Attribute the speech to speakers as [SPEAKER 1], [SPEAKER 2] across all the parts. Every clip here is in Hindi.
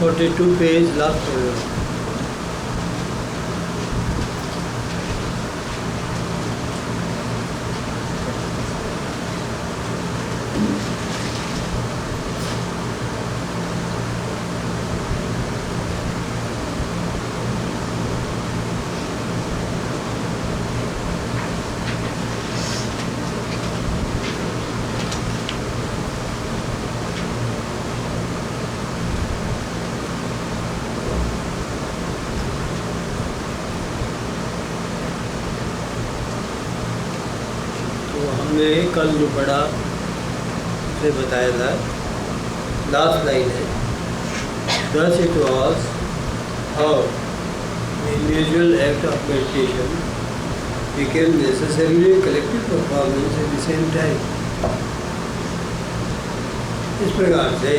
[SPEAKER 1] 42 पेज लास्ट पैराग्राफ। हमने कल जो पढ़ा उसे बताया था, लास्ट लाइन है, thus it was how the individual act of meditation became necessarily a collective performance at the same time। इस प्रकार से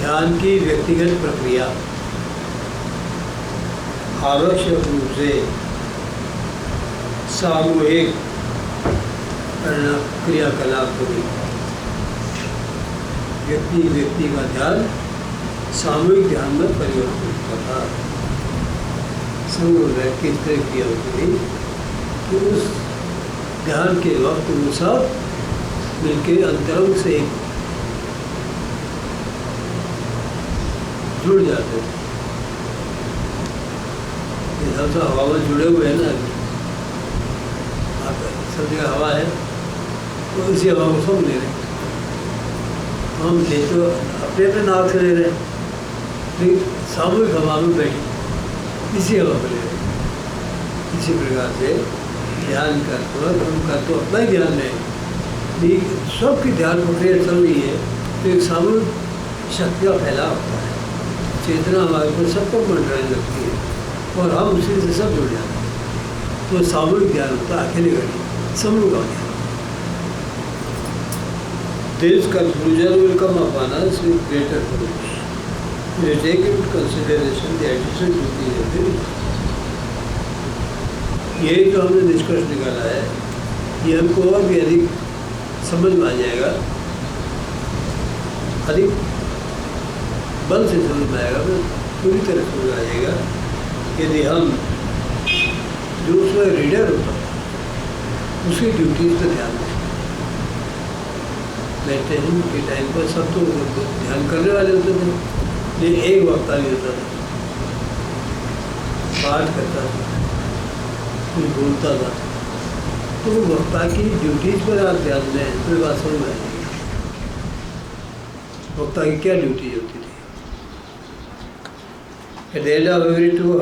[SPEAKER 1] ध्यान की व्यक्तिगत प्रक्रिया आवश्यक रूप से सामूहिक क्रियाकलाप होगी। व्यक्ति का ध्यान सामूहिक ध्यान में परिवर्तित होता था। समूह किस तरह किया होती कि उस ध्यान के वक्त वो सब मिलके अंतरंग से जुड़ जाते थे। ये सब हवा में जुड़े हुए हैं ना, सब जगह हवा है, तो इसी हवा को सब ले रहे हैं। हम ले तो अपने अपने नाव से ले रहे हैं, लेकिन सामूहिक हवा में बैठे इसी हवा को ले रहे हैं। इसी प्रकार से ध्यान कर तो अपना ही ध्यान है, लेकिन सबकी ध्यान प्रक्रिया चल रही है, तो एक सामूहिक शक्ति का फैलाव होता है। चेतना हमारे को सबको मंडराने लगती है और हम उसी से सब जुड़ जाते हैं। तो सामूहिक ध्यान होता है, अकेले घड़ी समूह का ध्यान। This conclusion will come upon us with greater force. We take into consideration the additional duties of the religion। ये जो हमने निष्कर्ष निकाला है, ये हमको और भी अधिक समझ में आ जाएगा, अधिक बल से समझ में आएगा, पूरी तरह समझ आ जाएगा यदि हम जो उसमें रीडर होता है उसकी ड्यूटीज पर ध्यान दें। मेडिटेशन के टाइम पर सब तो ध्यान करने वाले होते थे, लेकिन एक वक्ता भी होता था, पाठ करता था, कुछ बोलता था, तो वक्ता की ड्यूटीज पर आप ध्यान दें तो बात समझ में आएगी। वक्ता की क्या ड्यूटीज होती थी। At the end of every 200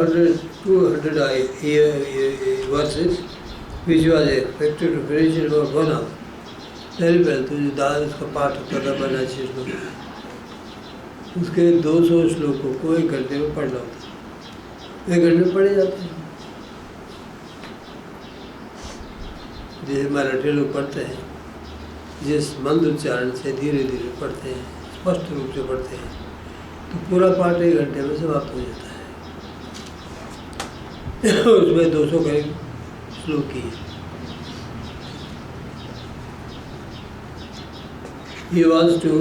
[SPEAKER 1] verses, which was expected to finish in about 1 hour, पहले तो जो दाद उसका पाठ होता था 85 श्लोक, उसके 200 श्लोकों को 1 घंटे में पढ़ना होता। 1 घंटे में पढ़े जाते हैं। जैसे मराठी लोग पढ़ते हैं, जिस मंद उच्चारण से धीरे धीरे पढ़ते हैं, स्पष्ट रूप से पढ़ते हैं, तो पूरा पाठ 1 घंटे में समाप्त हो जाता है। उसमें 200 करीब श्लोक की है। He wants to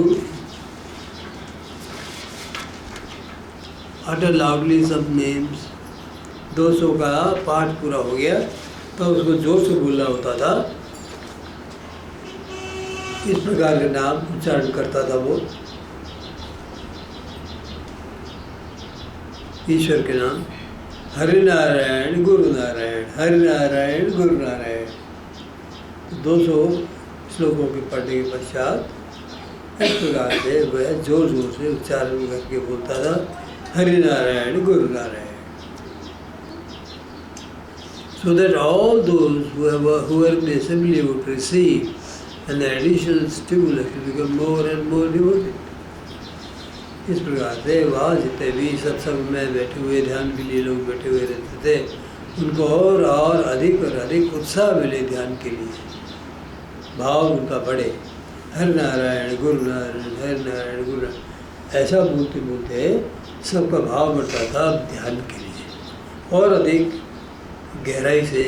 [SPEAKER 1] utter loudly some names। 200 का पाठ पूरा हो गया तो उसको जोर से बोलना होता था। इस प्रकार के नाम उच्चारण करता था वो, ईश्वर के नाम, हरि नारायण गुरु नारायण, हरि नारायण गुरु नारायण। 200 श्लोकों के पढ़ने के पश्चात इस प्रकार से वह जोर जोर से उच्चारण करके बोलता था, हरि नारायण गुरु Narayan. So that all those who were in the assembly would receive an additional stimulus to become more and more devoted। इस प्रकार से वहाँ जितने भी सत्संग में बैठे हुए, ध्यान के लिए लोग बैठे हुए रहते थे, उनको और अधिक उत्साह मिले ध्यान के लिए, भाव उनका बढ़े। हर नारायण गुरु नारायण, हर नारायण गुरु नारायण, ऐसा बोलते बोलते सबका भाव बढ़ता था ध्यान के लिए, और अधिक गहराई से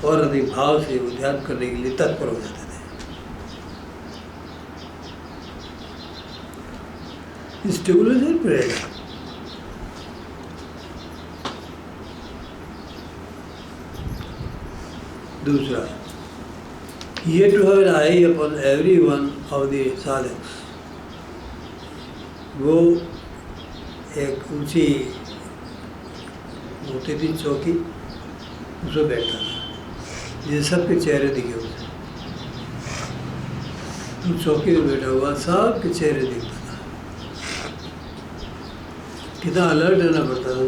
[SPEAKER 1] और अधिक भाव से वो ध्यान करने के लिए तत्पर हो जाते थे। स्टिमुलेशन रहेगा। दूसरा, ये to have an eye upon every one of the साधक्स, वो एक ऊंची होती थी चौकी, उस पर बैठा था जिसे सबके चेहरे दिखे उसे। तो चौकी में बैठा हुआ सबके चेहरे दिखता था, कितना अलर्ट रहना पड़ता था।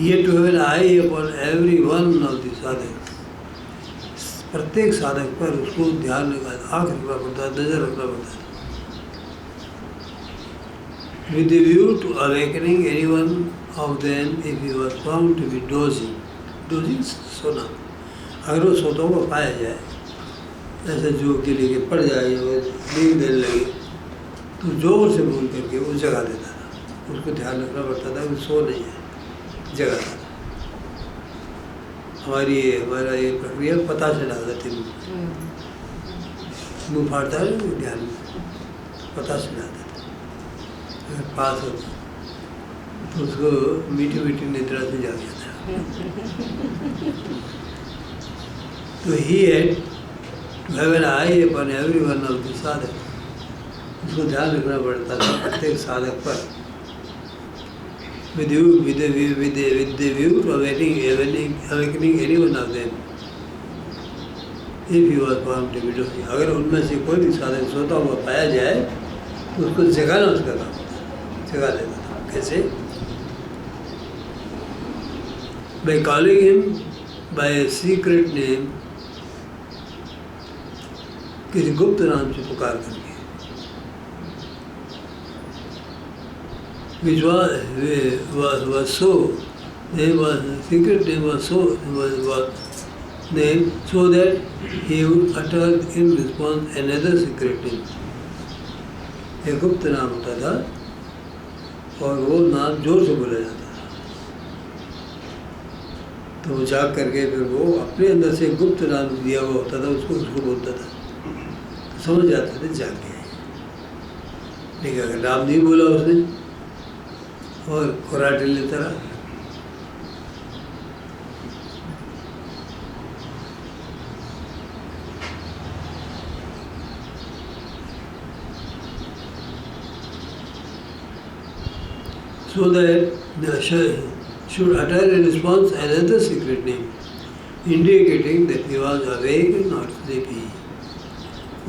[SPEAKER 1] ये to have an eye upon every one of the sadhak, प्रत्येक साधक पर उसको ध्यान रखना, आँख रखना पड़ता है, नजर रखना पड़ता है। With a view to awakening any one of them if he was found to be dozing, dozing सोना, अगर वो सोता हुआ पाया जाए, ऐसे जो के लिए पड़ जाए और नींद देने लगे, तो जोर से बोल करके वो जगा देता था। उसको ध्यान रखना पड़ता था कि सो नहीं है, जगा था। हमारा ये प्रक्रिया पता चला जाती है, मुँह फाड़ता है ध्यान में, पता चला जाता है। अगर पास होता तो उसको मीठी मीठी निद्रा से जाग जाता। तो he had to have an eye upon every one of the sadhak, उसको ध्यान रखना पड़ता था प्रत्येक साधक पर। with the view to awakening any one of them if he was found to be dozing, अगर उनमें से कोई भी साधक सोता हुआ पाया जाए तो उसको जगाना उसका काम, जगा देता था। कैसे? by calling him by a secret name, किसी गुप्त नाम से पुकार करके, which was so, name was secret name was named so that he would utter in response another secret name. एक गुप्त नाम होता था और वो नाम जोर से बोला जाता था, तो वो जाग करके फिर वो अपने अंदर से गुप्त नाम दिया हुआ होता था, उसको बोलता था, तो समझ जाते थे जाग गए। लेकिन अगर नाम नहीं बोला उसने और खुराटे लेता रहा, so that the should utter in response another secret name, indicating that he was awake and not sleepy.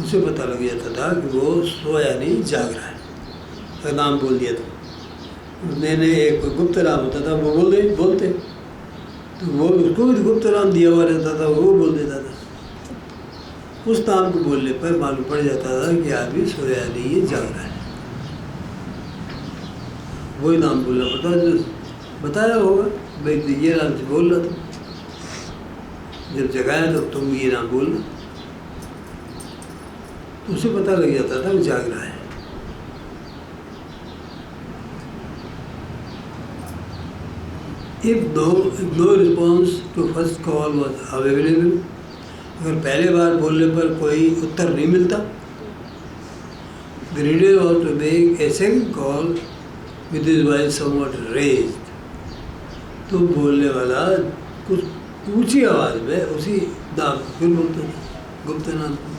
[SPEAKER 1] उसे पता लग जाता था कि वो सोया नहीं, जाग रहा है। अगर नाम बोल दिया तो मैंने एक गुप्त नाम होता था, वो बोलते तो वो उसको भी गुप्त नाम दिया हुआ रहता था, वो बोल देता था। उस नाम को बोलने पर मालूम पड़ जाता था कि आदमी सोया नहीं है, जाग रहा है। वही नाम बोलना पड़ता जो बताया होगा, भाई ये नाम से बोल रहा था, जब जगाया तो तुम ये नाम बोलना, तो उसे पता लग जाता था वो जाग रहा है। If no response to first call was available, अगर पहले बार बोलने पर कोई उत्तर नहीं मिलता, the reader was to make a second call with his voice somewhat raised, तो बोलने वाला कुछ ऊंची आवाज़ में उसी नाम को फिर बोलता था, गुप्त नाम को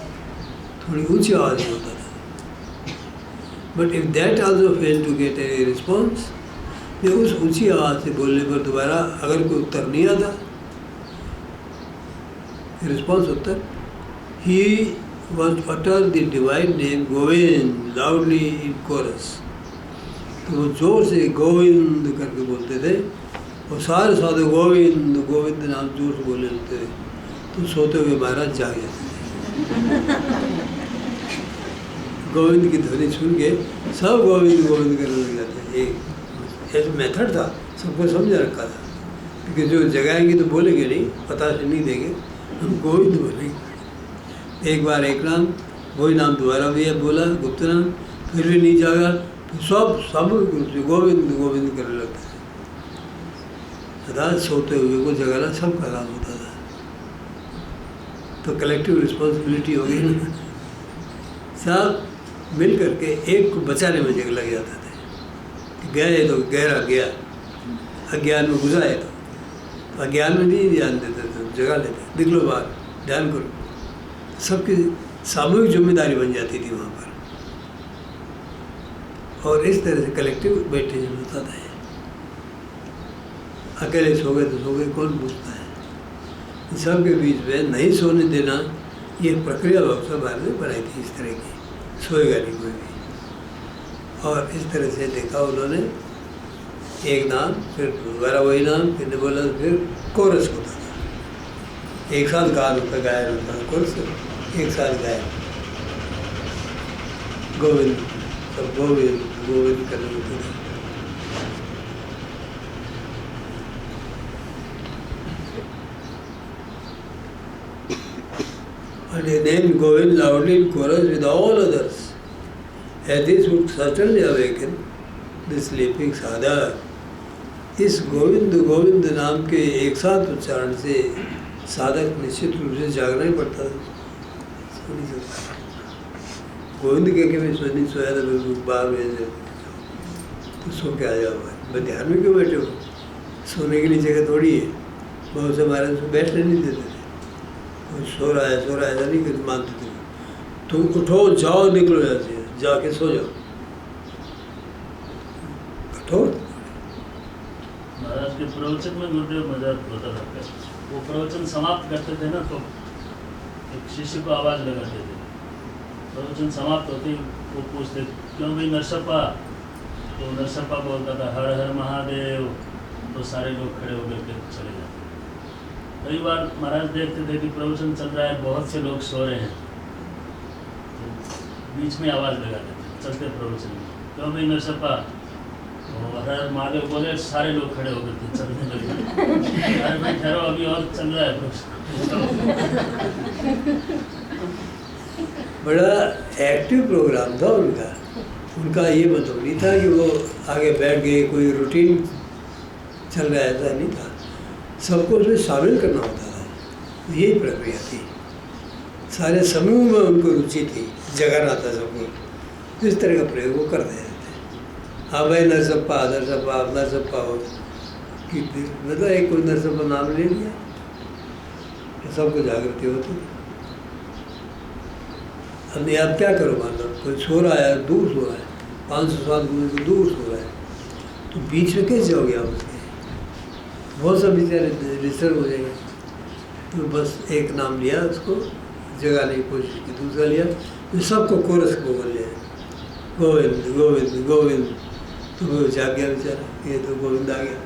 [SPEAKER 1] थोड़ी ऊंची आवाज़ में होता था। But if that also failed to get a response, ये उस ऊंची आवाज़ से बोलने पर दोबारा अगर कोई उत्तर नहीं आता, रिस्पॉन्स उत्तर, he was utter the divine name Govind loudly in chorus, तो वो जोर से गोविंद करके बोलते थे और सारे साधु गोविंद गोविंद नाम जोर से बोलने लगते थे, तो सोते हुए महाराज जाग जाते थे। गोविंद की ध्वनि सुन के सब गोविंद गोविंद करने लग जाते हैं। एक मेथड था, सबको समझ रखा था, क्योंकि जो जगाएंगे तो बोलेंगे नहीं, पता से नहीं देंगे, हम गोविंद बोलेंगे। एक बार एक नाम, वही नाम दोबारा भी है बोला, गुप्त नाम, फिर भी नहीं जागा, तो सब गोविंद गोविंद करने लगते थे। अर्थात सोते हुए को जगाना सबका काम होता था, तो कलेक्टिव रिस्पॉन्सिबिलिटी हो गई ना। सब मिल करके एक को बचाने में जग लग जाते थे। गए तो गहरा गया, अज्ञान में घुसा है तो अज्ञान में नहीं ध्यान देते थे, जगा लेते, देख लो बाहर, ध्यान करो। सबकी सामूहिक जिम्मेदारी बन जाती थी वहाँ पर, और इस तरह से कलेक्टिव मेडिटेशन होता था। अकेले सो गए तो सो गए, कौन पूछता है। सबके बीच में नहीं सोने देना, ये प्रक्रिया भगवान बाहर में बनाई थी इस तरह की, सोएगा नहीं कोई भी। और इस तरह से देखा उन्होंने, एक नाम फिर दोबारा वही नाम, फिर बोला, फिर कोरस होता था, एक साथ गान होता, गायन होता था, कोरस एक साथ गायन, गोविंद, सब गोविंद गोविंद करने होते थे। And he named Govind loudly in chorus with all others, as this would certainly awaken the sleeping sadhak. इस गोविंद गोविंद नाम के एक साथ उच्चारण से साधक निश्चित रूप से जागना ही पड़ता था, सो नहीं सकता। गोविंद कह के मैं सो नहीं सोया था, बिल्कुल 12 बजे से तो सो के आ जाओ, मैं ध्यान में क्यों बैठे हो, सोने के लिए जगह थोड़ी है। बहुत से महाराज उसको बैठने नहीं देते थे, सो रहा है ऐसा नहीं कि मानते थे। तुम उठो, जाओ, निकलो यहाँ से, जाके सो जाओ। कठोर
[SPEAKER 2] महाराज के प्रवचन में गुरुदेव मजा होता था। वो प्रवचन समाप्त करते थे ना, तो एक शिष्य को आवाज़ लगाते थे। प्रवचन समाप्त होते ही वो पूछते, क्यों भाई नरसप्पा? तो नरसप्पा बोलता था, हर हर महादेव। तो सारे लोग खड़े होकर के चले जाते। कई बार महाराज देखते थे कि प्रवचन चल रहा है, बहुत से लोग सो रहे हैं, तो बीच में आवाज़ लगा देते चलते प्रवचन में, क्यों भाई नरसप्पा? हर महादेव बोले, सारे लोग खड़े होकर के चलने लगे। अरे भाई ठहरो, अभी और चल रहा है प्रवचन।
[SPEAKER 1] बड़ा एक्टिव प्रोग्राम था उनका ये मतलब नहीं था कि वो आगे बैठ गए, कोई रूटीन चल रहा है, ऐसा नहीं था। सबको उसमें शामिल करना होता था, यही प्रक्रिया थी। सारे समूह में उनको रुचि थी, जगाना था सबको, इस तरह का प्रयोग वो करते थे। हाँ भाई नरसप्पा हो कि मतलब एक कोई नरसप्पा नाम ले लिया, सबको जागृति होती। अब आप क्या करो, मान लो कोई सो रहा है, दूर सो रहा है, 500 किलोमीटर दूर सो रहा है, तो बीच में कैसे जाओगे आप उसके? बहुत सब बेचारे डिस्टर्ब हो जाएंगे। तो बस एक नाम लिया, उसको जगाने की कोशिश की, दूसरा लिया, तो सबको कोरस को बोल लिया, गोविंद गोविंद गोविंद। तो वो जाग गया बेचारा, ये तो गोविंद आ गया।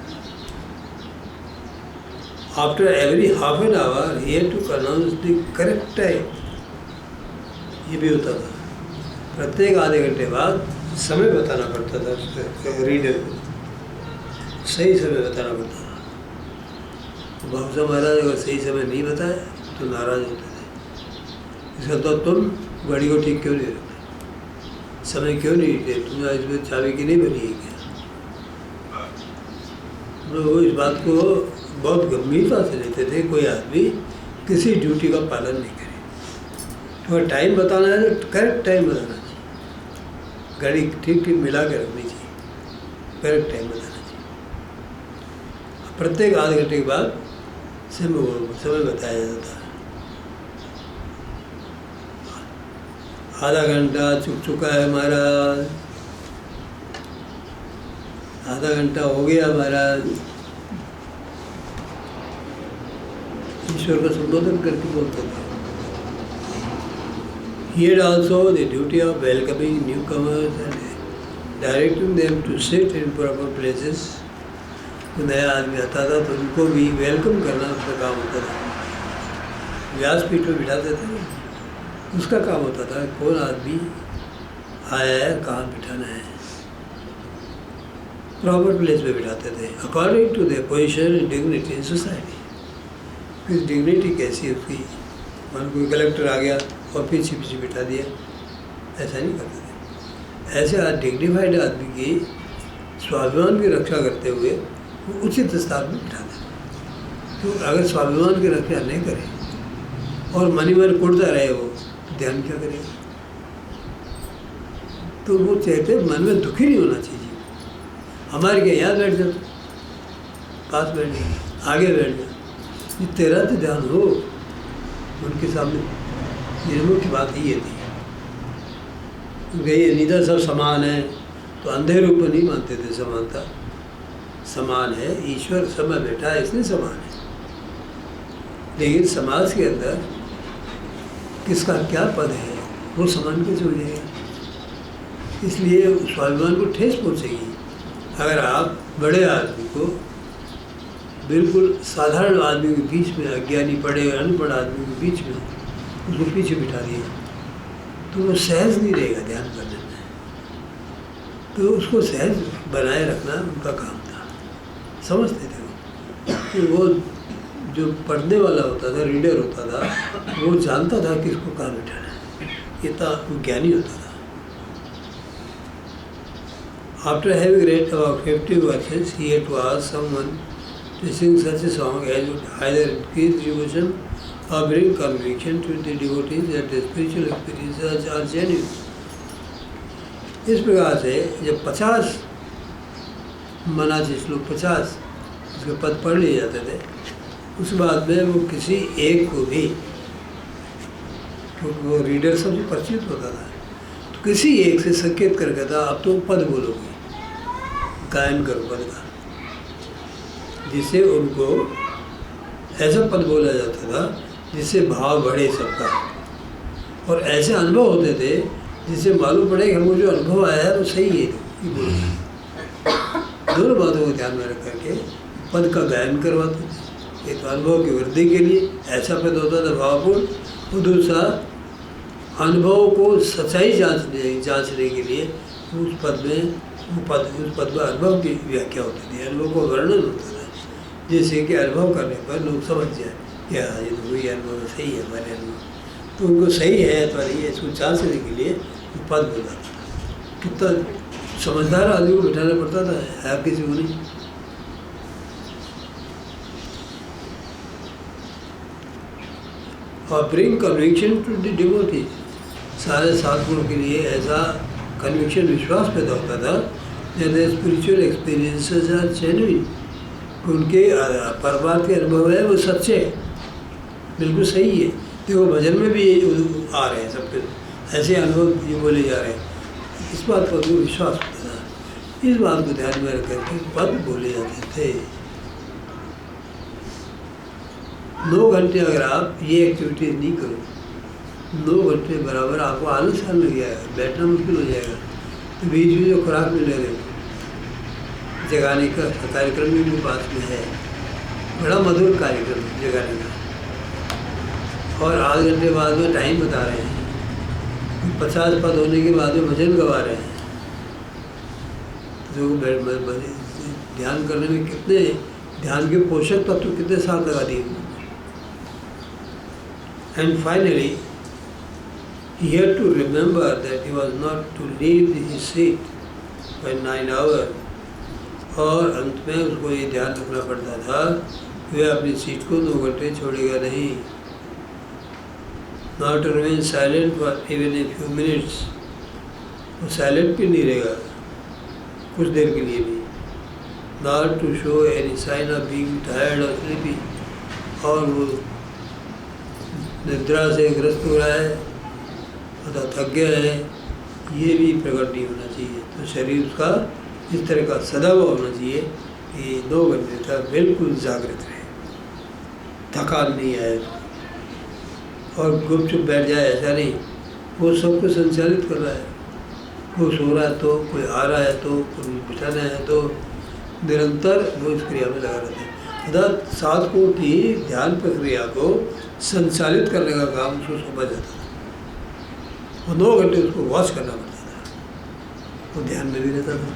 [SPEAKER 1] After every half an hour he had to announce the correct time, ये भी होता था। प्रत्येक आधे घंटे बाद समय बताना पड़ता था रीडर को, सही समय बताना पड़ता था। तो बाबा महाराज अगर सही समय नहीं बताया तो नाराज होते थे। इसका तो तुम गाड़ी को ठीक क्यों नहीं रखते, समय क्यों नहीं दे, तुम्हें इसमें चाबी की नहीं बनी है क्या? तो वो इस बात को बहुत गंभीरता से लेते थे। कोई आदमी किसी ड्यूटी का पालन नहीं करे, तो टाइम बताना है तो करेक्ट टाइम बताना चाहिए, गाड़ी ठीक ठीक मिला के रखनी चाहिए, करेक्ट टाइम बताना चाहिए। प्रत्येक आधे घंटे के बाद समय बताया जाता है। आधा घंटा चुक चुका है महाराज, आधा घंटा हो गया महाराज, ईश्वर का संबोधन करके बोलते थे। He had also the duty of welcoming newcomers and directing them to sit in proper places. नया आदमी आता था तो उनको भी वेलकम करना उसका काम होता था। व्यासपीठ पे बिठाते थे, उसका काम होता था कौन आदमी आया है, कहाँ बिठाना है, प्रॉपर प्लेस पे बिठाते थे according to their position and dignity in society. फिर डिग्निटी कैसी उसकी, मान कोई कलेक्टर आ गया और पीछे पीछे बिठा दिया, ऐसा नहीं करते थे। ऐसे डिग्निफाइड आदमी की स्वाभिमान की रक्षा करते हुए वो उचित स्थान में बिठाते थे। तो अगर स्वाभिमान की रक्षा नहीं करे और मन ही मन कुड़ता रहे वो, तो ध्यान क्या करेगा? तो वो कहते मन में दुखी नहीं होना चाहिए। हमारे क्या यहाँ बैठ जाओ, पास बैठ जाओ, आगे बैठ जाओ, ये तेरा तो ध्यान हो उनके सामने। निर्मोह की बात ये थी, ये निधर सब समान है, तो अंधे रूप में नहीं मानते थे समानता। समान है, ईश्वर समय बैठा है इसलिए समान है। लेकिन समाज के अंदर किसका क्या पद है वो समान कैसे हो जाएगा। इसलिए स्वाभिमान को ठेस पहुँचेगी अगर आप बड़े आदमी को बिल्कुल साधारण आदमी के बीच में, अज्ञानी पढ़े अनपढ़ आदमी के बीच में उसको पीछे बिठा दिया, तो वो सहज नहीं रहेगा ध्यान करने में। तो उसको सहज बनाए रखना उनका काम था, समझते थे वो जो पढ़ने वाला होता था, रीडर होता था, वो जानता था कि इसको कहाँ बिठाना है, इतना वो ज्ञानी होता था। After having read about 50 verses, he had to ask someone to sing such a song as would either increase devotion or bring conviction to the devotees that the spiritual experiences are genuine. इस प्रकार से जब 50 मनाची श्लोक 50 उसके पद पढ़ लिए जाते थे, उस बाद में वो किसी एक को भी, क्योंकि वो रीडर सबसे परिचित होता था, तो किसी एक से संकेत कर कहता अब तो पद बोलोगे, गायन करो पद का, जिससे उनको ऐसा पद बोला जाता था जिससे भाव बढ़े सबका, और ऐसे अनुभव होते थे जिससे मालूम पड़े कि हमको जो अनुभव आया है वो सही है। दोनों बातों को ध्यान में रख करके पद का गायन करवाते थे। एक तो अनुभव की वृद्धि के लिए ऐसा पद होता था भावपूर्ण, और दूसरा अनुभव को सच्चाई जांचने के लिए उस पद में अनुभव की व्याख्या होती थी, अनुभव को वर्णन होता था, जैसे कि अनुभव करने पर लोग समझ जाए कि हाँ ये तो वही अनुभव सही है हमारे अनुभव, तो उनको सही है अथवा नहीं है इसको जांचने के लिए पद बोला था। कितना समझदार आदमी को बिठाना पड़ता था, है किसी को नहीं। और bring conviction to the devotees, सारे साधकों के लिए ऐसा कन्विक्शन विश्वास पैदा होता था जैसे स्पिरिचुअल एक्सपीरियंसेस आर जेन्युइन, उनके परमार्थ के अनुभव है वो सच्चे, बिल्कुल सही है। देखो भजन में भी आ रहे हैं सबके ऐसे अनुभव ये बोले जा रहे हैं, इस बात पर वो विश्वास होता था। इस बात को ध्यान में रख करके पद बोले जाते थे। 9 घंटे अगर आप ये एक्टिविटीज नहीं करो, 9 घंटे बराबर आपको आलस आने लग जाएगा, बैठना मुश्किल हो जाएगा। तो बीच में जो खुराक मिल रहे जगाने का कार्यक्रम भी मेरे पास में है, बड़ा मधुर कार्यक्रम जगाने का, और आधे घंटे बाद में टाइम बता रहे हैं, 50 पद होने के बाद में भजन गवा रहे हैं। जो ध्यान करने में कितने ध्यान के पोषक तत्व कितने साथ लगा दिए। And finally he had to remember that he was not to leave his seat by 9 hours, और अंत में उसको ये ध्यान रखना पड़ता था कि वह अपनी सीट को 9 घंटे छोड़ेगा नहीं। Not to remain silent for even a few minutes, वो साइलेंट भी नहीं रहेगा कुछ देर के लिए भी। Not to show any sign of being tired or sleepy, और वो निद्रा से ग्रस्त हो रहा है अथवा थक गया है, ये भी प्रकट नहीं होना चाहिए। तो शरीर उसका इस तरह का सदैव होना चाहिए कि 2 घंटे तक बिल्कुल जागृत रहे, थकान नहीं आए और गुपचुप बैठ जाए, ऐसा नहीं। वो सबको संचालित कर रहा है, वो सो रहा है तो, कोई आ रहा है तो, कोई बिठाना है तो, निरंतर वो इस क्रिया में लगा रहता है। अर्थात साधकों की ध्यान प्रक्रिया को संचालित करने का काम उसको सौंपा जाता था। वो 9 घंटे उसको वॉच करना पड़ता था, वो ध्यान में भी रहता था।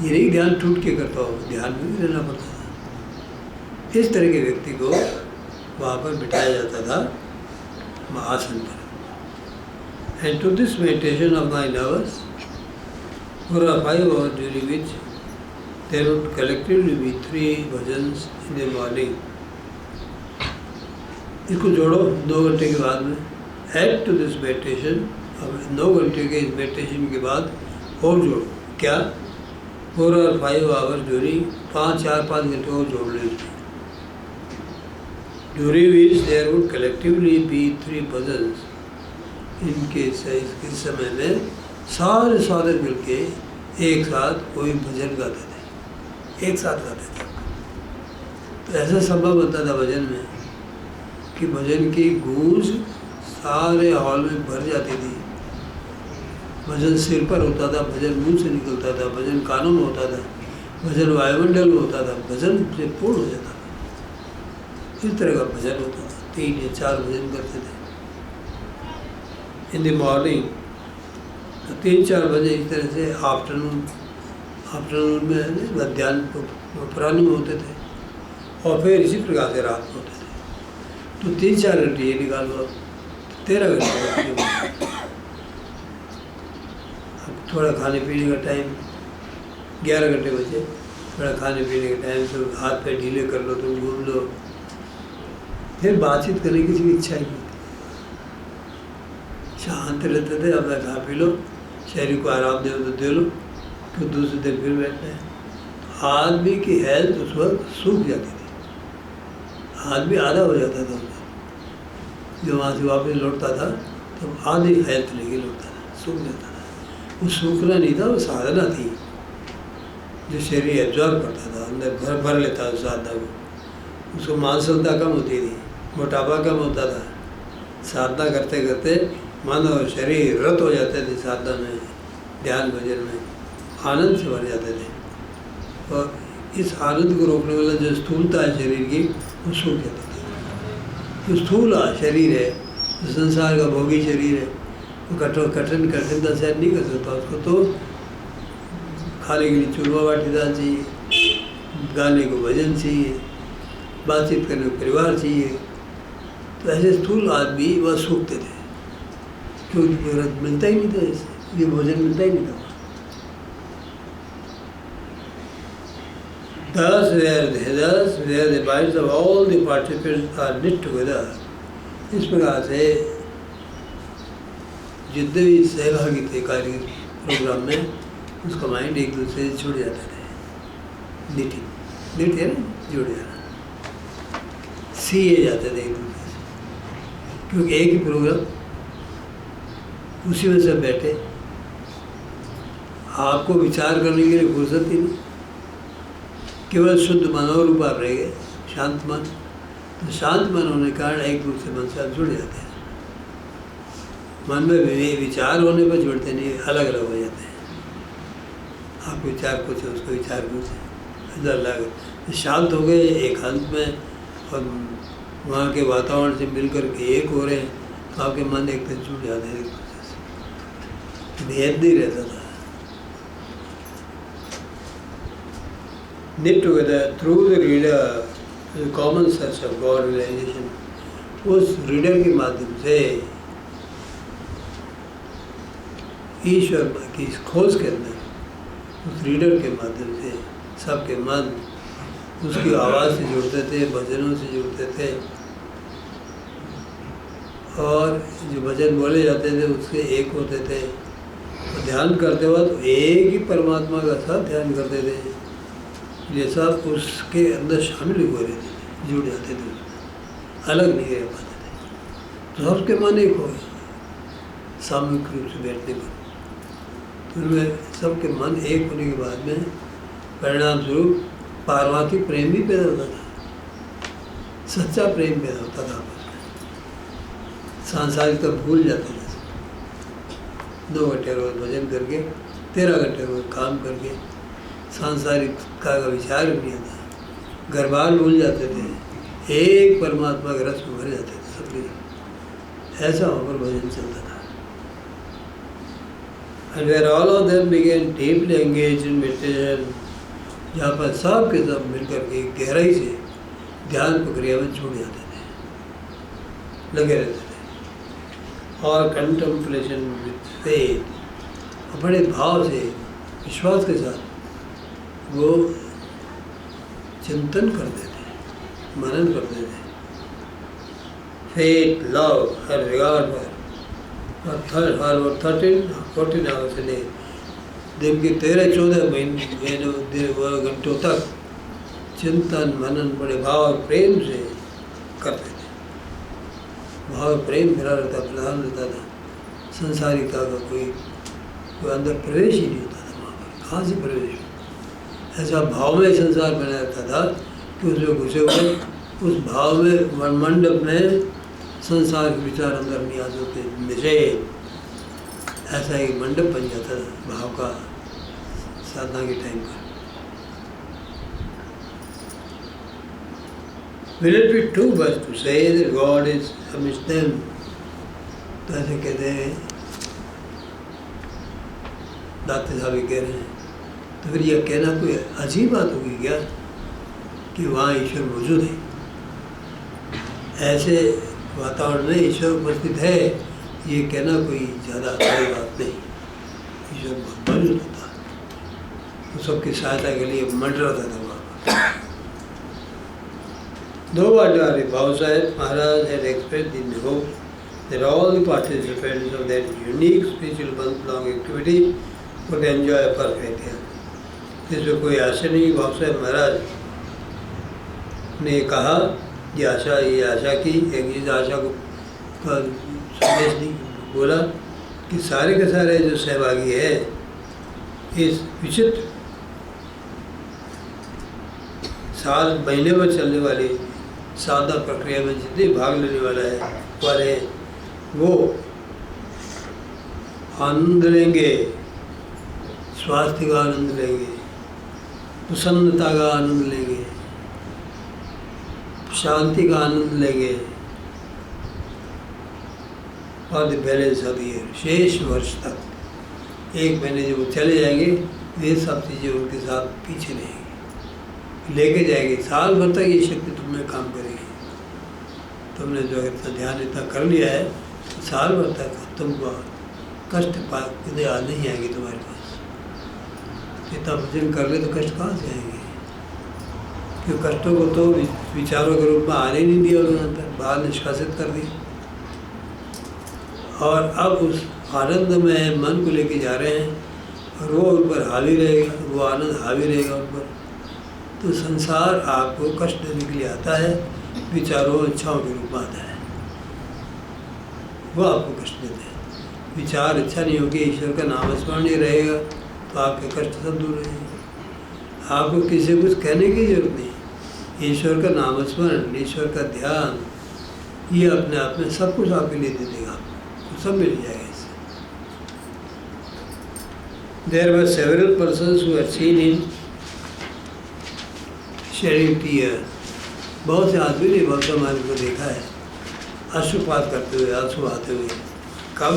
[SPEAKER 1] ये नहीं ध्यान टूट के करता हो, ध्यान में भी रहना पड़ता था। इस तरह के व्यक्ति को वहाँ पर बिठाया जाता था आसन पर। And to this meditation of 9 hours for a 5 hours during which there would collectively be 3 bhajans in the morning. इसको जोड़ो 2 घंटे के बाद में। Add to this meditation अब 9 घंटे के इस मेडिटेशन के बाद और जोड़ो, क्या 4 और 5 आवर्स ड्यूरिंग 5 घंटे और जोड़ लो इसमें। During which there would collectively be 3 bhajans. इनके इस समय में सारे साधक मिलके एक साथ कोई भजन गाते थे, एक साथ गाते थे। तो ऐसा संभव बनता था भजन में कि भजन की गूंज सारे हॉल में भर जाती थी। भजन सिर पर होता था, भजन मुंह से निकलता था, भजन कानों में होता था, भजन वायुमंडल में होता था, भजन से पूर्ण हो जाता था। इस तरह का भजन होता था। 3 या 4 भजन करते थे इन द मॉर्निंग। 3-4 बजे इस तरह से आफ्टरनून में मध्यान्ह पुराने में होते थे, और फिर इसी प्रकार से रात में होते थे। तो 3-4 घंटे ये निकाल लो, 13 घंटे। अब थोड़ा खाने पीने का टाइम, 11 घंटे बचे, थोड़ा खाने पीने का टाइम, तो हाथ पैर ढीले कर लो, तुम घूम लो। फिर बातचीत करने की किसी इच्छा ही नहीं थी, शांत रहते थे। अपना खा पी लो, शरीर को आराम दे तो दे लो, फिर दूसरे दिन फिर बैठना है। तो आदमी की हेल्थ उस वक्त सूख जाती थी, आदमी आधा हो जाता था उसका। जो वहाँ से वापस लौटता था तो आधी हेल्थ लेके लौटता था, सूख जाता था। वो सूखना नहीं था, वो साधना थी जो शरीर एब्जॉर्व करता था, अंदर भर लेता था उस साधना को। उसको मांसलता कम होती थी, मोटापा कम होता था। साधना करते करते मानो शरीर रत हो जाते थे साधना में, ध्यान भजन में, आनंद से भर जाते थे। और इस आनंद को रोकने वाला जो स्थूलता है शरीर की, वो सूख जाती थी। जो स्थूल शरीर है, जो संसार का भोगी शरीर है, वो कठिनता सहन नहीं कर सकता। उसको तो खाने के लिए चूरमा बाटी दाल चाहिए, गाने को भजन चाहिए, बातचीत करने को परिवार चाहिए। तो ऐसे स्थूल आदमी वह सूखते थे, क्योंकि रत मिलता ही नहीं था, इससे ये भोजन मिलता ही नहीं था। Thus, where the minds of all the participants are knit together, इस प्रकार से जितने भी सहभागी थे कार्य प्रोग्राम में, उसका माइंड एक दूसरे से जुड़ जाते थे। निट है ना, जुड़ जाना, सीए जाते थे एक दूसरे से, क्योंकि एक ही प्रोग्राम, उसी में सब बैठे। आपको विचार करने के लिए फुर्सत ही नहीं, केवल शुद्ध मनोरूप आप रह गए, शांत मन। तो शांत मन होने के कारण एक दूसरे मन से आप जुड़ जाते हैं। मन में विचार होने पर जुड़ते नहीं, अलग अलग हो जाते हैं। आप विचार पूछे, उसको विचार पूछे, इधर अलग। शांत हो गए एकांत में, और वहाँ के वातावरण से मिलकर के एक हो रहे हैं, तो आपके मन एक तरह जुड़ जाते हैं, एक दूसरे से भेद नहीं रहता था। Knit together through the reader, the common search of God realization. उस रीडर के माध्यम से ईश्वर की इस खोज के अंदर, उस रीडर के माध्यम से सबके मन उसकी आवाज़ से जुड़ते थे, भजनों से जुड़ते थे, और जो भजन बोले जाते थे उससे एक होते थे। तो ध्यान करते वक्त एक ही परमात्मा का साथ ध्यान करते थे, ये सब उसके अंदर शामिल हुए रहते थे, जुड़ जाते थे, उसमें अलग नहीं रह पाते थे। तो सबके मन एक हो गए सामूहिक रूप से बैठने पर। फिर में सबके मन एक होने के बाद में परिणाम स्वरूप पारमार्थिक प्रेम भी पैदा होता था, सच्चा प्रेम पैदा होता था आपस में। सांसारिकता भूल जाते थे। 2 घंटे रोज भजन करके, 13 घंटे रोज काम करके सांसारिक का विचार भी नहीं आता, घर बार भूल जाते थे, एक परमात्मा के रस में भर जाते थे सबके। ऐसा होकर भजन चलता था। And where all of them began deeply engaged in meditation, जहाँ पर सब के सब मिलकर के गहराई से ध्यान प्रक्रिया में जुड़ जाते थे, लगे रहते थे। और कंटेम्पलेशन विथ फेथ, बड़े भाव से विश्वास के साथ वो चिंतन करते थे, मनन करते थे। फेथ, लव, हर रिगार्ड पर और 14 आवर्स ने दिन के 13-14 महीने घंटों तक चिंतन मनन बड़े भाव और प्रेम से करते थे। भाव प्रेम भरा रहता, प्रधान रहता था। संसारिकता का कोई अंदर प्रवेश ही नहीं होता था वहाँ पर। कहाँ से प्रवेश हो? ऐसा भाव में संसार बना रहता था कि उसमें घुसे हुए उस भाव में मंडप में संसार के विचार अंदर नहीं आ सकते मिले। ऐसा एक मंडप बन जाता था भाव का साधना के टाइम पर। Will it be too much to say that God is amidst them? तो ऐसे कहते हैं, दाते साहब कह रहे हैं, तो फिर यह कहना कोई अजीब बात होगी क्या कि वहाँ ईश्वर मौजूद है? ऐसे वातावरण में ईश्वर उपस्थित है, ये कहना कोई ज़्यादा बड़ी बात नहीं। ईश्वर मौजूद होता, तो सबकी सहायता के लिए मंडराता था वहाँ पर। Though Acharya Bhavasaheb Maharaj had expressed the hope that all the participants of that unique spiritual month-long activity would enjoy a perfect health, इसमें कोई आशा नहीं। भावसाहेब महाराज ने कहा, ये आशा की एक इस आशा को संदेश दी, बोला कि सारे के सारे जो सहभागी है इस विचित्र साल महीने में चलने वाली साधना प्रक्रिया में जितने भाग लेने वाले वो आनंद लेंगे, स्वास्थ्य का आनंद लेंगे, प्रसन्नता का आनंद लेंगे, शांति का आनंद लेंगे और द बैलेंस ऑफ ईयर, शेष वर्ष तक 1 महीने जब चले जाएंगे वे सब चीज़ें उनके साथ पीछे रहेंगी, लेके जाएगी। साल भर तक ये शक्ति तुम्हें काम करेगी। तुमने जो इतना ध्यान इतना कर लिया है, तो साल भर तक तुमको कष्ट याद नहीं आएंगे तुम्हारे पास। इतना भजन कर ले तो कष्ट कहाँ से आएंगे? क्योंकि कष्टों को तो विचारों के रूप में आने नहीं दिया उन्होंने, अंदर बाहर निष्कासित कर दिया। और अब उस आनंद में मन को लेके जा रहे हैं और वो उन पर हावी रहेगा, वो आनंद हावी रहेगा उन पर। तो संसार आपको कष्ट देने के लिए आता है, विचारों इच्छाओं के रूप में आता है, वो आपको कष्ट देते हैं। विचार अच्छा नहीं होगी, ईश्वर का नाम स्मरण नहीं रहेगा तो आपके कष्ट सब दूर रहेंगे। आपको किसी को कुछ कहने की जरूरत नहीं। ईश्वर का नाम स्मरण, ईश्वर का ध्यान, ये अपने आप में सब कुछ आपके लिए दे देगा, आपको सब मिल जाएगा इससे। There were several persons who had seen him shedding tear. बहुत से आदमी ने भक्त महाराज को देखा है अश्रुपात करते हुए, आंसू आते हुए। कब?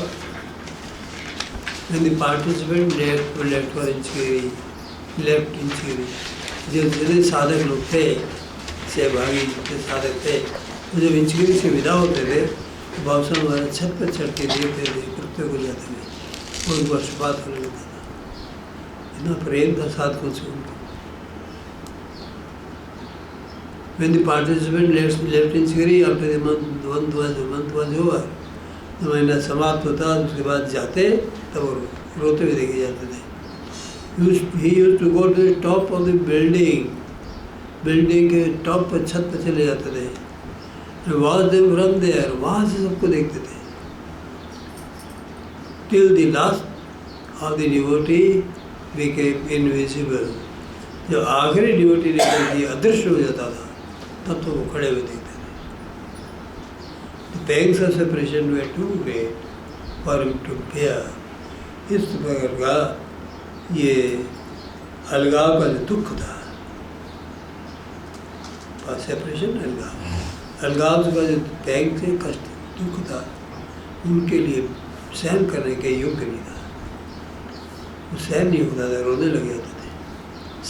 [SPEAKER 1] When the participant left for Inchgiri, जो जितने साधक लोग थे, सहभागी जितने साधक थे, वो जब इंचगिरी से विदा होते थे तो बाबा महाराज छत पर चढ़ के देखते थे, कुत्ते को जाते हुए, उनको अश्रुपात होने लगता था। इतना प्रेम था साधकों से उनको। When the participant left Inchgiri after the month was over, तो महीना समाप्त होता, उसके बाद जाते तब वो रोते हुए देखे जाते थे। He used to go to the top of the building के टॉप पर, छत पर चले जाते थे। And watch them from there, वहाँ से सबको देखते थे। Till the last of the devotee became invisible, जब आखिरी डिवोटी निकल के अदृश्य हो जाता था तब तो वो खड़े हुए देखते थे। The pangs of separation were too great for him to bear. इस प्रकार का ये अलगाव का जो दुख था, सेपरेशन अलगाव का जो पैंग से कष्ट दुख था, उनके लिए सहन करने के योग्य नहीं था। वो सहन नहीं होता था, रोने लग जाते थे।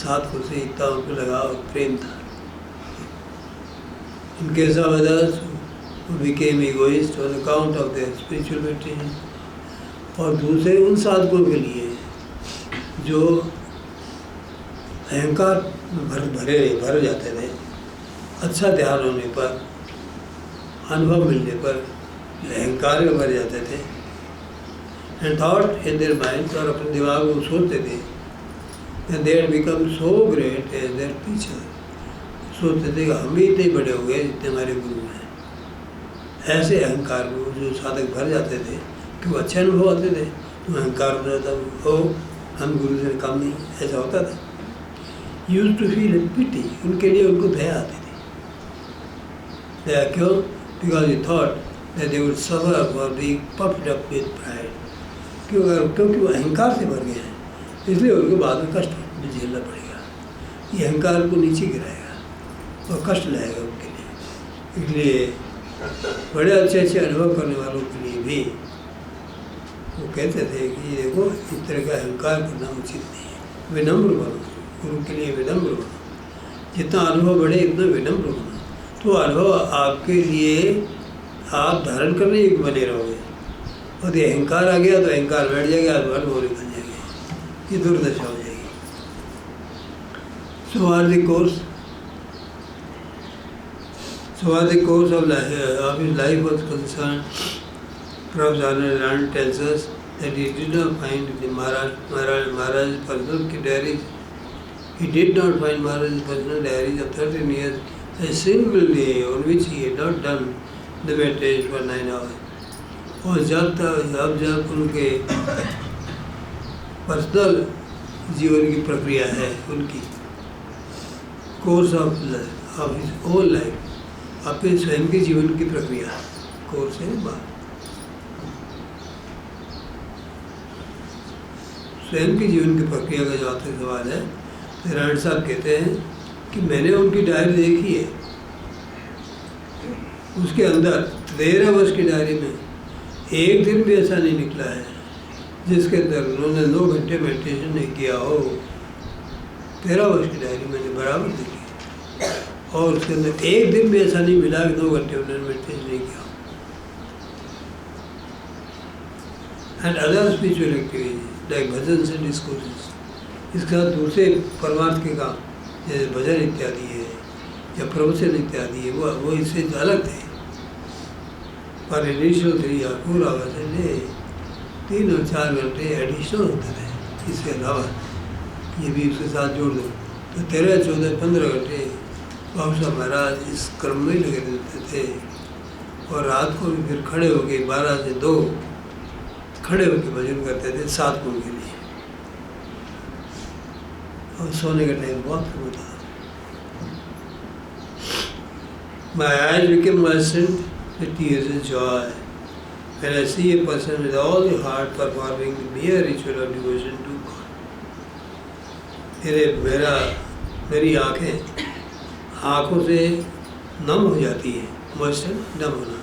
[SPEAKER 1] साथ को से इतना उनको लगाव प्रेम था। In case of others who became egoist on account of their spiritual meditation, और दूसरे उन साधकों के लिए जो अहंकार भर जाते थे, अच्छा ध्यान होने पर, अनुभव मिलने पर अहंकार में भर जाते थे, and thought in their mind, और अपने दिमाग में सोचते थे, and they had become so great as their teacher, सोचते थे कि हम भी इतने बड़े हो गए जितने हमारे गुरु हैं। ऐसे अहंकार में जो साधक भर जाते थे कि वो अच्छे अनुभव आते थे, तो अहंकार हो जाता हो हम गुरु से कम नहीं, ऐसा होता था। यूज टू फील पिटी, उनके लिए उनको दया आती थी। दया क्यों? Because he thought that they would suffer for being puffed up with pride, क्योंकि वो अहंकार से भर गए हैं, इसलिए उनको बाद में कष्ट में झेलना पड़ेगा। ये अहंकार को नीचे गिराएगा और कष्ट लाएगा उनके लिए। इसलिए बड़े अच्छे अच्छे अनुभव करने वालों के लिए भी वो कहते थे कि देखो इस तरह का अहंकार करना उचित नहीं है, विनम्र बनो, गुरु के लिए विनम्र बनो, जितना अनुभव बढ़े इतना विनम्र बनो, तो अनुभव आपके लिए आप धारण करने योग्य बने रहोगे। और ये अहंकार आ गया तो अहंकार बैठ जाएगा, अनुभव निकल जाएगा, ये दुर्दशा हो जाएगी। So are the course of his life was concerned, Prabhupada Anand tells us that he did not find the Maharaj's personal diaries. He did not find Maharaj's personal diaries of 13 years a single day on which he had not done the meditation for 9 hours. और जब उनके पर्सनल जीवन की प्रक्रिया है, उनकी course of his own life, अपने स्वयं के जीवन की प्रक्रिया, कोर्स है बात, स्वयं के जीवन की प्रक्रिया का जो आपसे सवाल है, नारायण साहब कहते हैं कि मैंने उनकी डायरी देखी है, उसके अंदर 13 वर्ष की डायरी में एक दिन भी ऐसा नहीं निकला है जिसके अंदर उन्होंने 9 घंटे मेडिटेशन नहीं किया हो। 13 वर्ष की डायरी मैंने बराबर देखी, और उसके अंदर एक दिन भी ऐसा नहीं मिला कि 2 घंटे उन्होंने मेडिटेशन नहीं किया। And other spiritual activities like bhajan and discourses, इसके साथ दूसरे परमार्थ के काम जैसे भजन इत्यादि है या प्रवचन इत्यादि है, वो इससे अलग थे। पर additional 3 or 4 hours a day, 3 और 4 घंटे एडिशनल होते थे। इसके अलावा ये भी उसके साथ जोड़ दो तो 13, 14, 15 घंटे बाबू साहब महाराज इस क्रम में लगे रहते थे। और रात को भी फिर खड़े होके 12 से 2 खड़े होकर भजन करते थे 7 कुंभ के लिए, और सोने का टाइम बहुत कम होता था। My eyes became moistened with tears of joy when I see a person with all the heart performing the mere ritual of devotion to God. मेरी आँखों से नम हो जाती है, मोइस्टन नम होना,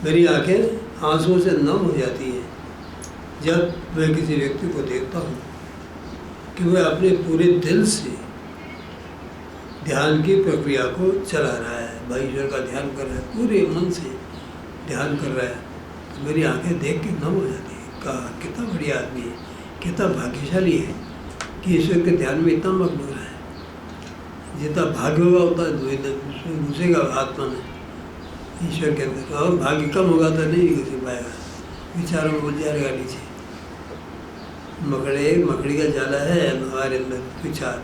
[SPEAKER 1] मेरी आँखें आंसुओं से नम हो जाती हैं जब मैं किसी व्यक्ति को देखता हूँ कि वह अपने पूरे दिल से ध्यान की प्रक्रिया को चला रहा है, भाई ईश्वर का ध्यान कर रहा है, पूरे मन से ध्यान कर रहा है, तो मेरी आंखें देख के नम हो जाती है। कहा कितना बढ़िया आदमी है, कितना भाग्यशाली है कि ईश्वर के ध्यान में इतना मग्न हो रहा है। जितना भाग्य होगा उतना घुसेगा आत्मा में ईश्वर के अंदर, और भाग्य कम होगा तो नहीं घुस पाएगा, विचारों में उलझा रहेगा नीचे। मकड़ी का जाला है हमारे अंदर विचार,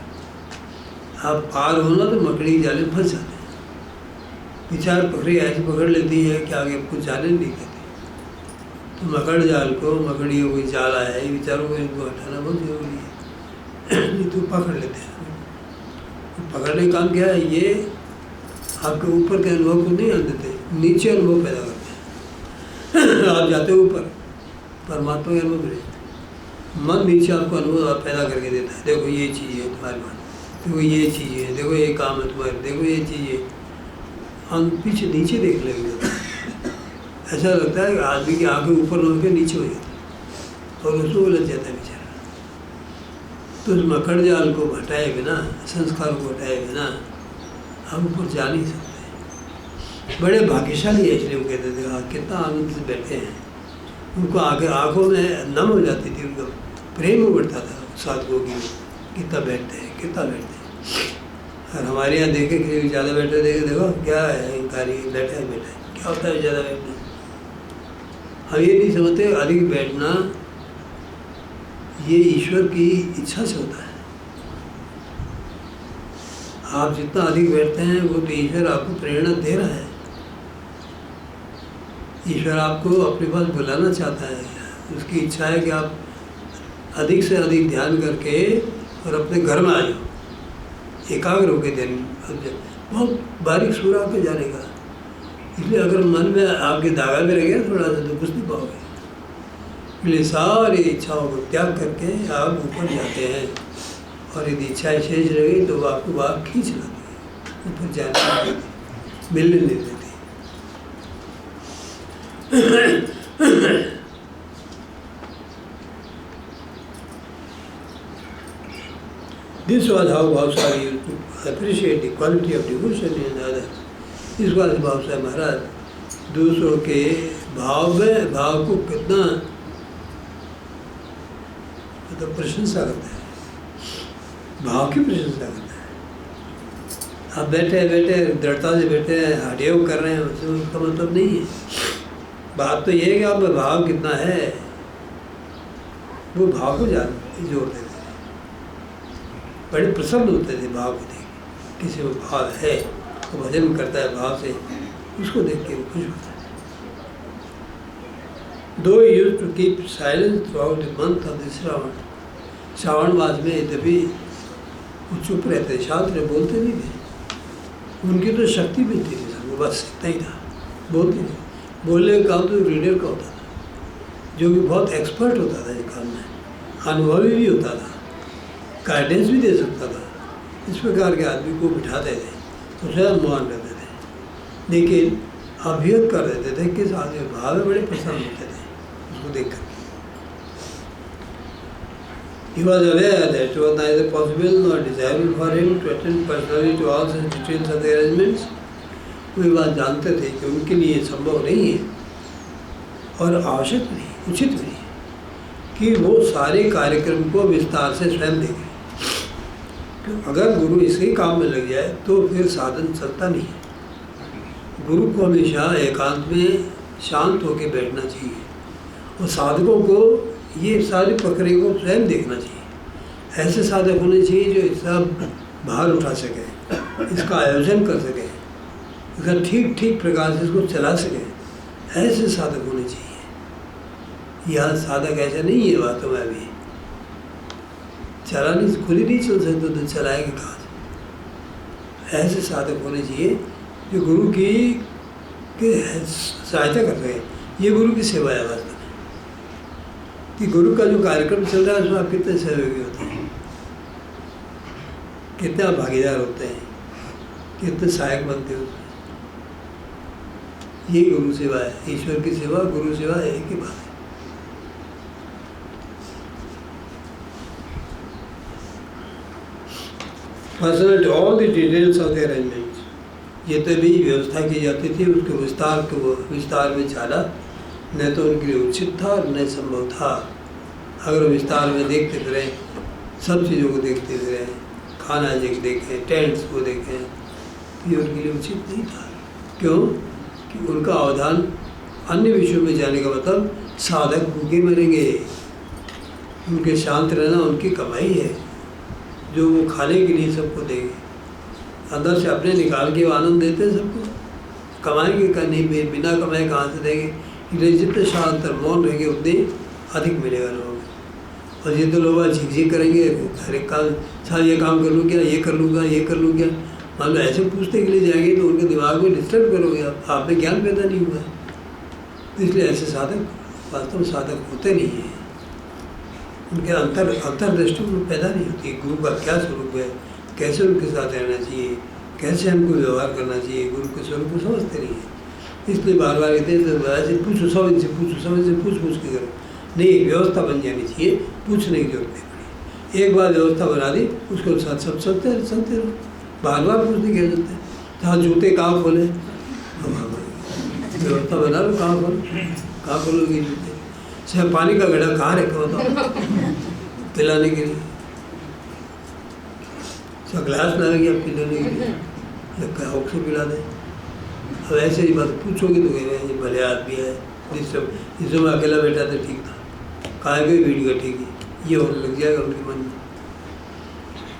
[SPEAKER 1] आप पार होना तो मकड़ी के जाले में फंस जाते हैं। विचार प्रक्रिया ऐसी पकड़ लेती है कि आगे कुछ जाने नहीं देती। तो मकड़ियों को जाला है, विचारों को इनको हटाना बहुत जरूरी है, नहीं तो पकड़ लेते हैं। पकड़ने का काम क्या है, ये आपके ऊपर के अनुभव को नहीं आने देते, नीचे अनुभव पैदा करते हैं। आप जाते हो ऊपर परमात्मा के अनुभव में, मन नीचे आपको अनुभव पैदा करके देता है। देखो ये चीज़ है तुम्हारे मन, देखो ये चीज़ है, देखो ये काम है तुम्हारे, देखो ये चीज़ है। हम पीछे नीचे देख लेंगे, ऐसा लगता है कि आदमी की आंखें ऊपर होकर नीचे हो जाती है और उसको उलझ जाता है बेचारा। तो उस मकड़ जाल को हटाए बिना, संस्कार को हटाए बिना हम ऊपर जा नहीं सकते। बड़े भाग्यशाली है, इसलिए वो कहते थे हाँ कितना आनंद से बैठे हैं। उनको आँखों में नम हो जाती थी, उनका प्रेम बढ़ता था साधकों की, कितना बैठते हैं, कितना बैठते हैं। और हमारे यहाँ देखे कि ज़्यादा बैठे देखो क्या है, अहंकारी बैठा है, क्या होता है ज़्यादा बैठना। हम ये नहीं समझते अधिक बैठना ये ईश्वर की इच्छा से होता है। आप जितना अधिक बैठते हैं वो तो ईश्वर आपको प्रेरणा दे रहा है। ईश्वर आपको अपने पास बुलाना चाहता है। उसकी इच्छा है कि आप अधिक से अधिक ध्यान करके और अपने घर में आ जाओ, एकाग्र होकर ध्यान। बहुत बारीक सूर आपके जाने का, इसलिए अगर मन में आपके धागा में रह गया थोड़ा सा तो कुछ नहीं पाओगे। इसलिए सारी इच्छाओं को त्याग करके आप ऊपर जाते हैं, और यदि इच्छाएं शेष रह गई तो वो आपको बाहर खींच लाती है, ऊपर जाने नहीं देती, मिलने नहीं देती। This was how Bhavsa used to appreciate the quality of devotion in others. इस बात से भावसा महाराज दूसरों के भाव को कितना मतलब प्रशंसा करता है, भाव की प्रशंसा करता है। आप बैठे दृढ़ता से बैठे हैं, हठयोग कर रहे हैं, उसका मतलब नहीं है। बात तो ये है कि आप में भाव कितना है, वो भाव को जोड़ देते थे। बड़े प्रसन्न होते थे भाव को देख, किसी को भाव है वो भजन करता है भाव से, उसको देख के वो खुश होता है। Though he used to keep silence throughout the month of the Shravan मास में यद्यपि वो चुप रहते, शांत रहे, बोलते नहीं थे। उनकी तो शक्ति मिलती थी सबको, बस इतना ही था, बोलते नहीं। बोलने का काम तो रीडर का होता था, जो कि बहुत एक्सपर्ट होता था इस काम में, अनुभवी भी होता था, गाइडेंस भी दे सकता था। इस प्रकार के आदमी को बिठाते थे तो स्वयं मौन रहते थे, लेकिन अभियत कर देते थे कि आदमी भाव में बड़े प्रसन्न होते थे उसको देख कर। He was aware that it was neither possible nor desirable for him to attend personally to all such details of the arrangements. वो ये बात जानते थे कि उनके लिए संभव नहीं है और आवश्यक नहीं, उचित नहीं है कि वो सारे कार्यक्रम को विस्तार से स्वयं देखें। अगर गुरु इसी काम में लग जाए तो फिर साधन चलता नहीं है। गुरु को हमेशा एकांत में शांत होकर बैठना चाहिए और साधकों को ये सारी प्रक्रिया को स्वयं देखना चाहिए। ऐसे साधक होने चाहिए जो इसका भार उठा सके, इसका आयोजन कर सके, इसका ठीक प्रकार से इसको चला सके, ऐसे साधक होने चाहिए। यह साधक ऐसा नहीं है वास्तव में, अभी चला नहीं, खुद ही नहीं चल सकते तो चलाएंगे कहाँ से। ऐसे साधक होने चाहिए जो गुरु की सहायता कर रहे हैं। ये गुरु की सेवा है वास्तव में, कि गुरु का जो कार्यक्रम चल रहा है उसमें आप कितने सहयोगी होते हैं, कितने आप भागीदार होते हैं, कितने सहायक बनते हो। ये गुरु सेवा है, ईश्वर की सेवा, गुरु सेवा एक ही बात है। Personal to all the details of the arrangements, ये तो भी व्यवस्था की जाती थी, उसके विस्तार में जाना न तो उनके लिए उचित था और न संभव था। अगर विस्तार में देखते फिरे, सब चीज़ों को देखते फिरे, खाना देखें, टेंट्स को देखें, ये उनके लिए उचित नहीं था। क्यों? कि उनका अवधान अन्य विषयों में जाने का मतलब साधक भूखे मरेंगे। उनके शांत रहना उनकी कमाई है, जो वो खाने के लिए सबको देंगे, अंदर से अपने निकाल के वो आनंद देते हैं सबको। कमाएंगे का नहीं, बिना कमाए कहाँ से देंगे? इसलिए जितने शांत और मौन रहेंगे उतने अधिक मिलेगा लोगों को। और जितने लोग झिकझिक करेंगे, हर एक काम, साहब ये काम कर लूँ क्या, ये कर लूँगा, ये कर लूँ क्या, मान लो ऐसे पूछने के लिए जाएंगे तो उनके दिमाग में डिस्टर्ब करोगे आप में ज्ञान पैदा नहीं हुआ। तो इसलिए ऐसे साधक वास्तव में साधक होते नहीं हैं। उनके अंतर्दृष्टि पैदा नहीं होती, गुरु का क्या स्वरूप है, कैसे उनके साथ रहना चाहिए, कैसे हमको व्यवहार करना चाहिए, गुरु के स्वरूप को समझते नहीं है। इसलिए बार बार कहते हैं तो ऐसे पूछो, सब इनसे पूछ के करो। नहीं, एक व्यवस्था बन जानी चाहिए, पूछने की जरूरत नहीं पड़ी। एक बार व्यवस्था बना दी, उसके साथ सब चलते रहो, बार बार पूछने की जरूरत है। जहाँ जूते कहाँ खोले, व्यवस्था बना लो, कहाँ खोलोगे जूते, चाहे पानी का घड़ा कहाँ रखा बताओ पिलाने के लिए, चाहे ग्लास लाएंगे आप पिलाने के लिए, या कहा से पिला दें। अब ऐसे ही बात पूछोगे तो कहेंगे भले आदमी है, जिस समय अकेला बैठा था ठीक था, कहाँ गई वीडियो ठीक है, ये होने लग जाएगा उनके मन में।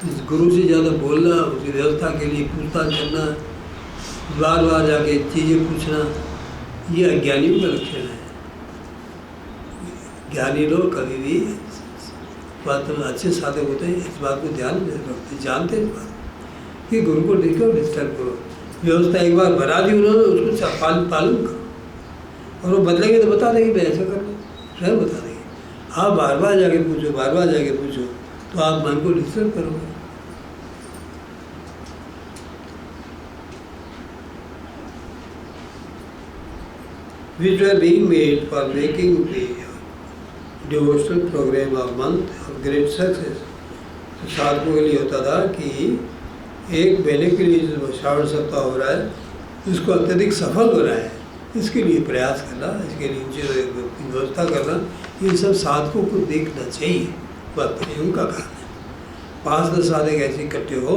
[SPEAKER 1] इस गुरु से ज़्यादा बोलना, उसकी व्यवस्था के लिए पूछताछ करना, बार बार जाके चीज़ें पूछना, ये अज्ञानियों का लक्षण है। ज्ञानी लोग कभी भी बात में अच्छे साधक होते हैं, इस बात को ध्यान में रखते, जानते हैं इस बात कि गुरु को देखो, डिस्टर्ब करो। व्यवस्था एक बार बना दी उन्होंने, उसको पालन करो, और वो बदलेंगे तो बता देंगे मैं ऐसा कर लो, स्वयं बता देंगे। आप बार बार जाके पूछो, बार बार जाके पूछो, तो आप मन को डिस्टर्ब करोगे। Which were being made for making the devotional program of month of great success. तो साधकों के लिए होता था कि एक महीने के लिए जो श्रावण सप्ताह हो रहा है उसको अत्यधिक सफल बनाए, इसके लिए प्रयास करना, इसके लिए जो व्यवस्था करना, ये सब साधकों को देखना चाहिए। बात उनका काम है। 5-10 साधक ऐसे इकट्ठे हो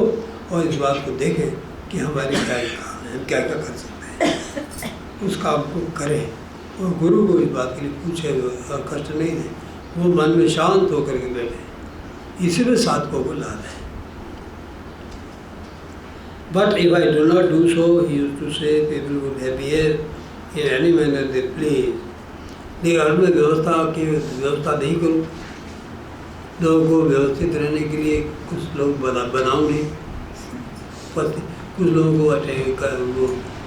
[SPEAKER 1] और इस बात को देखें कि हमारे क्या काम है, हम क्या क्या कर सकते हैं, उस काम को करें और गुरु को इस बात के लिए पूछे और कष्ट नहीं दें, वो मन में शांत होकर के बैठे, इसी में साधकों को लाभ है। But if I do not do so, he used to say, people would behave in any manner they please. लेकिन अगर मैं व्यवस्था नहीं करूँ, लोगों को व्यवस्थित रहने के लिए कुछ लोग बनाऊँगी, कुछ लोगों को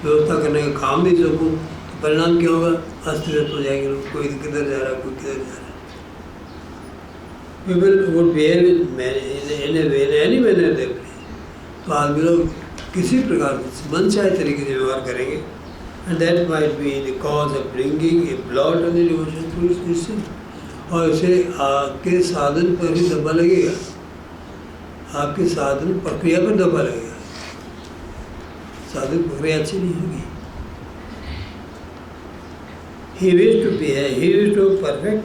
[SPEAKER 1] व्यवस्था करने का काम नहीं सकूँ, तो परिणाम क्या होगा? अस्त व्यस्त हो जाएंगे लोग, कोई किधर जा रहा है, कोई किधर जा रहा है। People would behave in any manner they please. तो आदमी लोग किसी प्रकार मन चाहे तरीके से व्यवहार करेंगे, and that might be the cause of bringing a blot on the devotion to its mission. और इसे आपके साधन पर ही धब्बा लगेगा, आपके साधन प्रक्रिया पर धब्बा लगेगा, साधन प्रक्रिया अच्छी नहीं होगी। He wished to perfect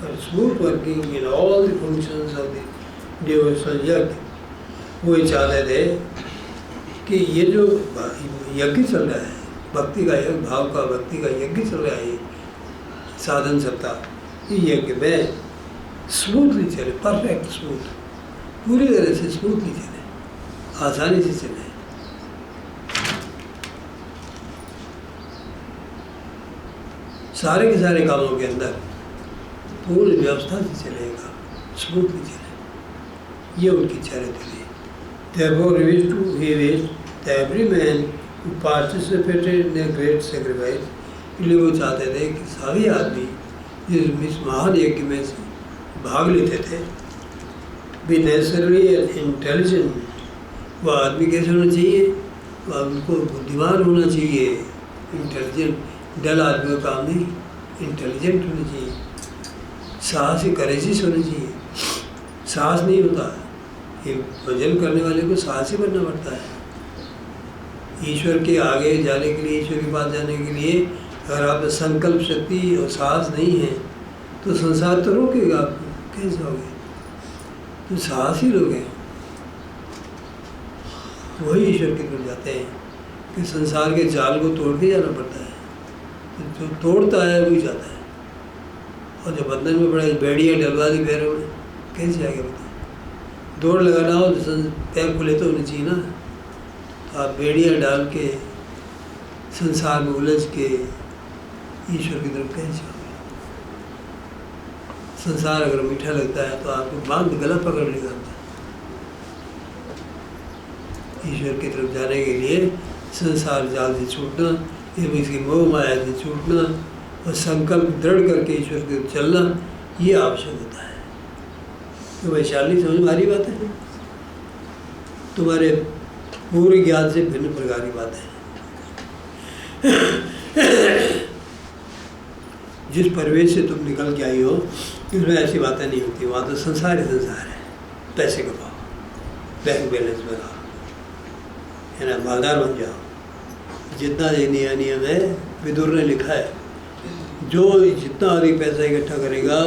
[SPEAKER 1] or smooth working in all the functions of the devotional yajna. वो ये चाहते थे कि ये जो यज्ञ चल रहा है, भक्ति का यज्ञ, भाव का भक्ति का यज्ञ चल रहा है, साधन सप्ताह, ये यज्ञ में स्मूथली चले, परफेक्ट स्मूथ, पूरी तरह से स्मूथली चले, आसानी से चले। सारे के सारे कामों के अंदर पूरी व्यवस्था से चलेगा, स्मूथली चले, ये उनकी चरित्र थी। Therefore, he wished that every man who participated in a great sacrifice, इसलिए वो चाहते थे कि सभी आदमी जिस महान यज्ञ में से भाग लेते थे, be necessarily intelligent, वो आदमी कैसे होना चाहिए? वह उनको बुद्धिमान होना चाहिए, इंटेलिजेंट, डल आदमी का काम नहीं, इंटेलिजेंट होना चाहिए, साहसी करेजिस होना चाहिए। साहस नहीं होता, ये भजन करने वाले को साहसी बनना पड़ता है। ईश्वर के आगे जाने के लिए, ईश्वर के पास जाने के लिए अगर आप में संकल्प शक्ति और साहस नहीं है तो संसार तो रोकेगा आपको, कैसे होगे? तो साहसी लोग हैं वही ईश्वर की तरफ जाते हैं कि संसार के जाल को तोड़ के जाना पड़ता है, तो जो तोड़ता है वही जाता है। और जो बंधन में पड़ा बेड़ियाँ डलवा दी पैरों में, कैसे जाएगा बताए? दौड़ लगाना हो तो पैर खुले तो होने चाहिए ना, तो आप बेड़ियाँ डाल के संसार में उलझ के ईश्वर की तरफ कैसे होंगे? संसार अगर मीठा लगता है तो आपको बांध गला पकड़ लेगा। ईश्वर की तरफ जाने के लिए संसार जाल से छूटना, इसकी मोह माया से छूटना और संकल्प दृढ़ करके ईश्वर की तरफ चलना, ये आवश्यक होता है। तो वैशाली समझ में आ रही बात है, तुम्हारे पूरे ज्ञान से भिन्न प्रकार की बात है। जिस परिवेश से तुम निकल के आई हो उसमें ऐसी बातें नहीं होती, वहाँ तो संसार ही संसार है। पैसे कमाओ, बैंक बैलेंस बनाओ, है ना, मालदार बन जाओ। जितना नियम है विदुर ने लिखा है, जो जितना अधिक पैसा इकट्ठा करेगा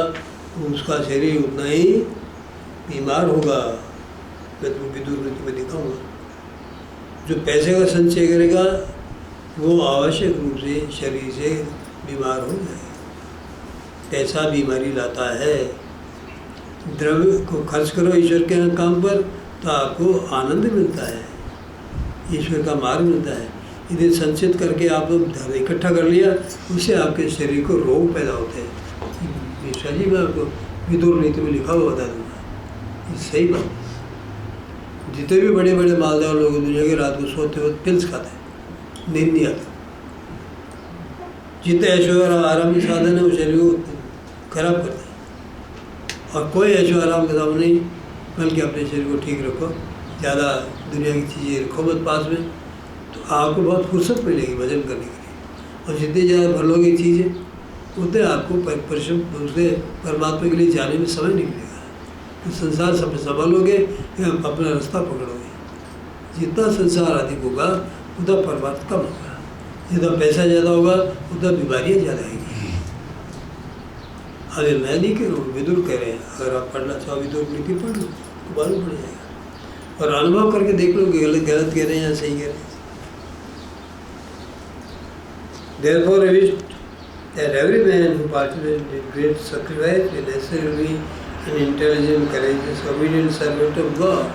[SPEAKER 1] उसका शरीर उतना ही बीमार होगा। मैं तुम्हें विदुर में तुम्हें दिखाऊंगा। जो पैसे का संचय करेगा वो आवश्यक रूप से शरीर से बीमार हो जाएगा। पैसा बीमारी लाता है, द्रव्य को खर्च करो ईश्वर के काम पर तो आपको आनंद मिलता है, ईश्वर का मार्ग मिलता है। यदि संचित करके आप लोग धन इकट्ठा कर लिया, उससे आपके शरीर को रोग पैदा होते हैं। मिश्रा जी मैं आपको विदुर नीति में लिखा हुआ बता दूँगा, ये सही बात है। जितने भी बड़े बड़े मालदार लोग दुनिया के रात को सोते वक्त पिल्स खाते हैं, नींद नहीं आता। जितने ऐशो आराम के साधन है वो शरीर को खराब करते हैं, और कोई ऐशो आराम का साधन नहीं, बल्कि अपने शरीर को ठीक रखो, ज़्यादा दुनिया की चीज़ें रखो मत पास में, तो आपको बहुत फुर्सत मिलेगी भजन करने के लिए। और जितनी ज़्यादा भलोगी चीज़ें उतने आपको परिश्रम उससे परमात्मा के लिए जाने में समय नहीं मिलेगा। तो संसार सब संभालोगे या अपना रास्ता पकड़ोगे। जितना संसार अधिक होगा उतना परमात्मा कम होगा, जितना पैसा ज़्यादा होगा उतना बीमारियाँ ज़्यादा आएंगी। अरे मैं नहीं कह रहा हूँ, विदुर कह रहे हैं। अगर आप पढ़ना चाहो विदुर नीति पढ़ लो तो मालूम पड़ जाएगा, और अनुभव करके देख लो कि गलत गलत कह रहे हैं या सही कह रहे हैं। Therefore, I wish that every man who participates in great sacrifice will necessarily be an intelligent, courageous, obedient servant of God.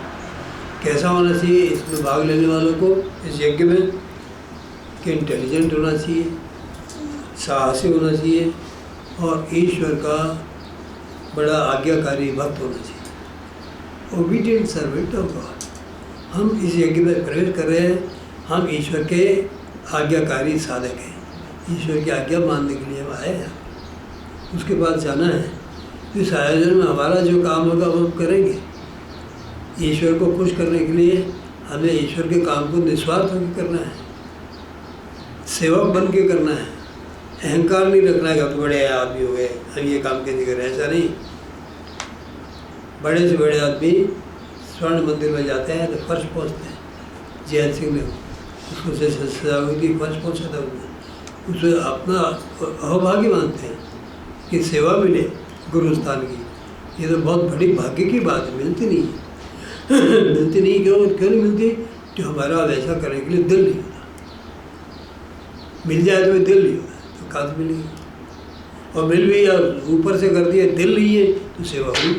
[SPEAKER 1] कैसा होना चाहिए इसमें भाग लेने वालों को, इस यज्ञ में, कि इंटेलिजेंट होना चाहिए, साहसी होना चाहिए, और ईश्वर का बड़ा आज्ञाकारी भक्त होना चाहिए। Obedient servant of God. हम इस यज्ञ में प्रवेश कर रहे हैं, हम ईश्वर के आज्ञाकारी साधक हैं, ईश्वर की आज्ञा मानने के लिए हम आए हैं, उसके बाद जाना है। इस आयोजन में हमारा जो काम होगा वो हम करेंगे। ईश्वर को खुश करने के लिए हमें ईश्वर के काम को निस्वार्थ होकर करना है, सेवक बन के करना है। अहंकार नहीं रखना है कि आप बड़े आदमी हो गए हम ये काम कैसे करें, ऐसा नहीं। बड़े से बड़े आदमी स्वर्ण मंदिर में जाते हैं तो फर्स्ट पहुँचते हैं। जैन सिंह ने उसको से सजा हुई थी, फर्स्ट पहुँचा था उसमें। उसे अपना अहोभाग्य मानते हैं कि सेवा मिले गुरु स्थान की। ये तो बहुत बड़ी भाग्य की बात है, मिलती नहीं है। मिलती नहीं, क्यों नहीं मिलती? कि हमारा वैसा करने के लिए दिल नहीं होता। मिल जाए तो दिल नहीं होता तो कहाँ से मिलेगी? और मिल भी या ऊपर से कर दिया, दिल नहीं है तो सेवा हुई।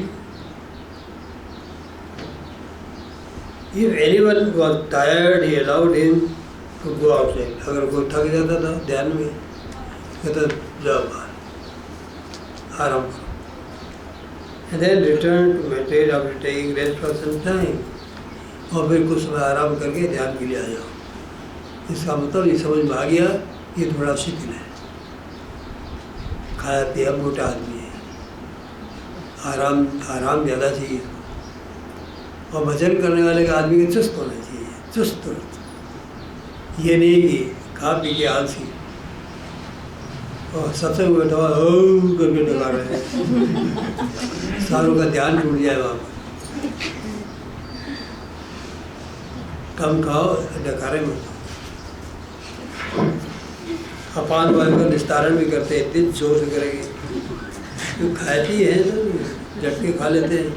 [SPEAKER 1] If anyone was tired, he allowed him to go outside. अगर कोई थक जाता था ध्यान में, कहता जाओ बाहर आराम करो, and then return to meditate after taking rest for some time. और फिर कुछ समय आराम करके ध्यान के लिए आ जाओ। इसका मतलब ये समझ में आ गया, ये थोड़ा शिथिल है, खाया पिया मोटा आदमी है, आराम ज़्यादा चाहिए। और भजन करने वाले का आदमी का चुस्त होना चाहिए, चुस्त। ये नहीं कि खा पी के आलसी और सबसे बैठा हुआ करके डगा रहे हैं, सारों का ध्यान टूट जाए वहाँ पर। कम खाओ, डकारे में अपान वायु का निस्तारण भी करते हैं, इतने जोर से करेंगे तो खाते ही हैं तो झटके खा लेते हैं।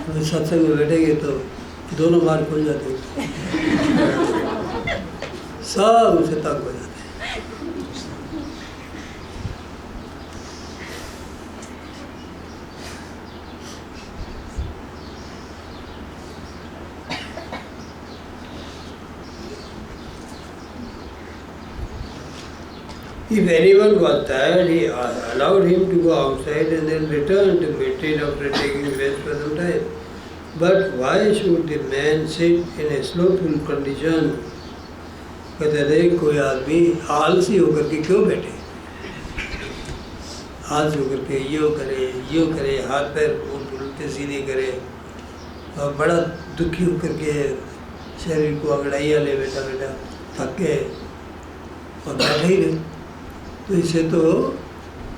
[SPEAKER 1] तो सत्संग में बैठेंगे तो दोनों बार खुल जाते हैं, सब उसे तक हो जाते हैं। If anyone was tired, he allowed him to go outside and then return to meditate after taking rest for some time. But why should the man sit in a slothful condition? कहते थे कोई आदमी आलसी होकर के क्यों बैठे? आलसी होकर के यो करे, हाथ पैर उल्टे सीधे करे, और बड़ा दुखी होकर के शरीर को अगड़ाइया ले बैठा थक के और बैठे ही रहे। तो इससे तो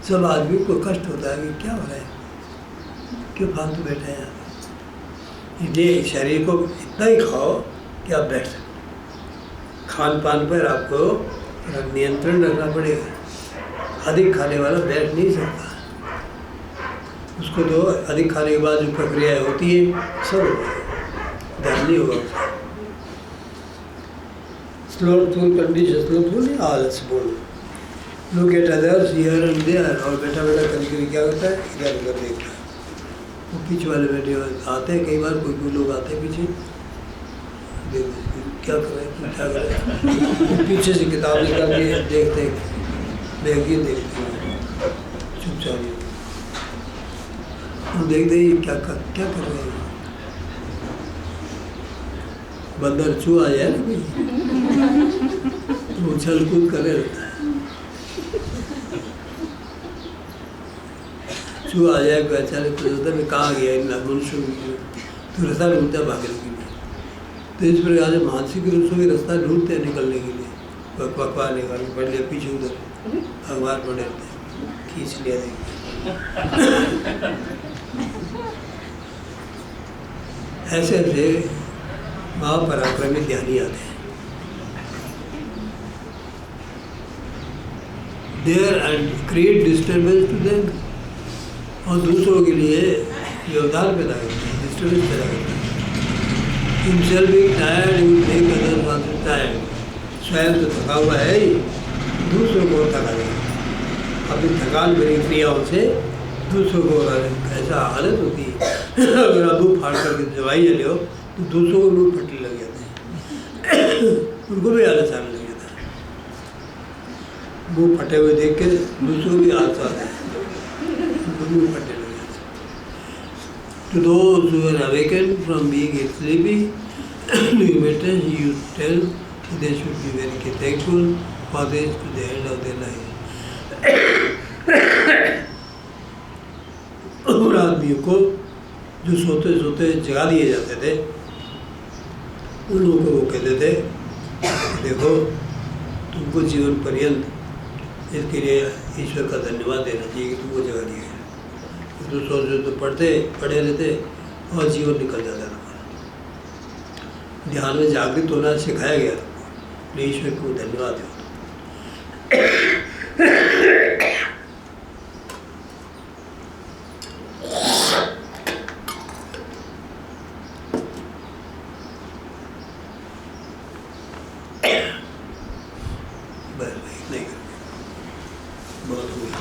[SPEAKER 1] सब आदमी को कष्ट होता है कि क्या हो रहा है, क्यों फालतू बैठे हैं। इसलिए शरीर को इतना ही खाओ कि आप बैठ सकें। खान पान पर आपको नियंत्रण रखना पड़ेगा। अधिक खाने वाला बैठ नहीं सकता, उसको तो अधिक खाने के बाद जो प्रक्रिया होती है सब ध्यान नहीं होगा उसका। स्लोथफुल कंडीशन, स्लोथफुल नहीं आलसफुल। Look at others here and there, और बैठा बैठा कभी कभी क्या करता है, इधर उधर देखता है। वो पीछे वाले बैठे हुए आते हैं, कई बार कोई लोग आते हैं पीछे, क्या कर रहे हैं क्या कर रहे हैं, पीछे से किताब निकाल के देखते देखते चुपचाप हम देखते ही क्या कर रहे हैं। बंदर चूहा आ जाए ना कोई तो उछल कूद करे रहता है, चूहा आ जाए कोई अचानक तो होता है कहाँ गया इन मनुष्यों की, तो रास्ता ढूंढता है भागने के लिए। तो इस प्रकार से मानसिक रूप से भी रास्ता ढूंढते हैं निकलने के लिए, अखबार निकाल के पढ़ लिया, पीछे उधर अखबार पढ़े रहते हैं, खींच लिया देखिए। ऐसे ऐसे महापराक्रमी ज्ञानी आते हैं, there and create disturbance to them, और दूसरों के लिए व्यवधान पैदा करते हैं, डिस्टर्बेंस पैदा करते हैं। Himself being tired he will make others also tired, स्वयं तो थका हुआ है ही, दूसरों को थका देगा। अपनी थकान भरी क्रियाओं से दूसरों को ऐसा हालत होती है अगर आप मुँह फाड़ करके दवाई ले लो तो दूसरों को मुँह फटने लग जाते हैं उनको भी आलस आने लग जाता है, मुँह फटे हुए देख के दूसरों को भी आलस आता है, उनको मुँह फटने लग जाता है। To those who are awakened from being sleepy, meditation, you tell they should be very thankful for this to the end of their life. उन आदमियों को जो सोते सोते जगा दिए जाते थे, उन लोगों को वो कहते थे देखो तुमको जीवन पर्यंत इसके लिए ईश्वर का धन्यवाद देना चाहिए कि तुमको जगा दिया है। तो सोचते तो पढ़े रहते और जीवन निकल जाता था। ध्यान में जागृत होना सिखाया गया था, ईश्वर को धन्यवाद दो। बस भाई नहीं करते, बहुत हो गया।